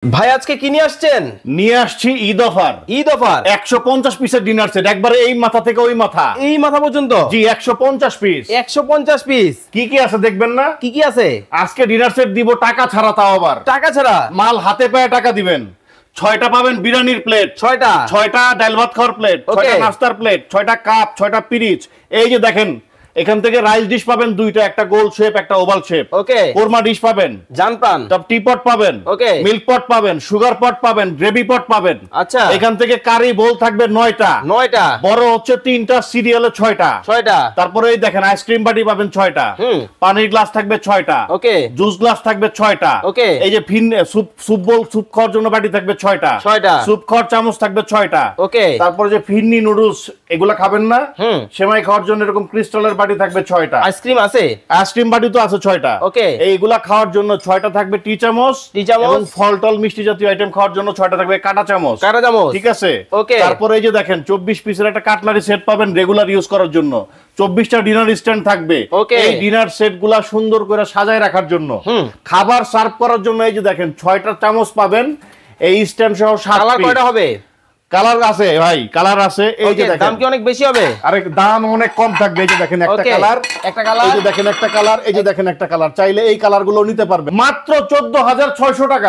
ভাই আজকে কি নিয়ে আসছেন? নিয়ে আসছি ঈদ অফার। 150 পিসের ডিনার সেট, একবারে এই মাথা থেকে ওই মাথা, এই মাথা পর্যন্ত। জি 150 পিস। 150 পিস। কি কি আছে দেখবেন না? কি কি আছে? আজকে ডিনার সেট দিব টাকা ছাড়া, তাও আবার টাকা ছাড়া। মাল হাতে পায়ে টাকা দিবেন। 6টা পাবেন বিরিয়ানির প্লেট, 6টা ডাল ভাত খাওয়ার প্লেট, 6টা নাস্তার প্লেট, 6টা কাপ, 6টা পিরিচ। এই যে দেখেন, এখান থেকে রাইস ডিশ পাবেন দুইটা, একটা গোল শেপ একটা ওভাল শেপ। ওকে। কোরমা ডিশ পাবেন, জানপান, টপ টি পট পাবেন, ওকে, মিল্ক পট পাবেন, সুগার পট পাবেন, গ্রেভি পট পাবেন। আচ্ছা। এখান থেকে কারি বোল থাকবে 9টা, বড় হচ্ছে 3টা, সিরিয়ালে 6টা। তারপরে এই দেখেন আইসক্রিম বাটি পাবেন 6টা, পানির গ্লাস থাকবে 6টা, ওকে, জুস গ্লাস থাকবে 6টা, ওকে। এই যে স্যুপ বোল, স্যুপ খাওয়ার জন্য বাটি থাকবে 6টা, স্যুপ খাওয়ার চামচ থাকবে 6টা, ওকে। তারপরে যে ফিন্নি নুডলস এগুলা খাবেন না, সেমাই খাওয়ার জন্য এরকম ক্রিস্টালের বাটি থাকবে 6টা। আইসক্রিম আছে, আইসক্রিম বাটি তো আছে 6টা, ওকে। এইগুলা খাওয়ার জন্য 6টা থাকবে টি চামচ, এবং ফল টল মিষ্টি জাতীয় আইটেম খাওয়ার জন্য 6টা থাকবে কাঁটা চামচ, ঠিক আছে, ওকে। তারপরে এই যে দেখেন 24 পিসের একটা কাটলারি সেট পাবেন রেগুলার ইউজ করার জন্য। 24টা ডিনার স্ট্যান্ড থাকবে, এই ডিনার সেট গুলা সুন্দর করে সাজায় রাখার জন্য, খাবার সার্ভ করার জন্য। এই যে দেখেন 6টা চামচ পাবেন, এই স্ট্যান্ড সহ 7 পিস। কয়টা হবে? কালার আছে ভাই, কালার আছে। এই যে দেখেন, দাম কি অনেক বেশি হবে? আরে দাম অনেক কম থাকবে। এই যে দেখেন একটা কালার, এই যে দেখেন একটা কালার, এই যে দেখেন একটা কালার। চাইলে এই কালার গুলো নিতে পারবে মাত্র 14,600 টাকা।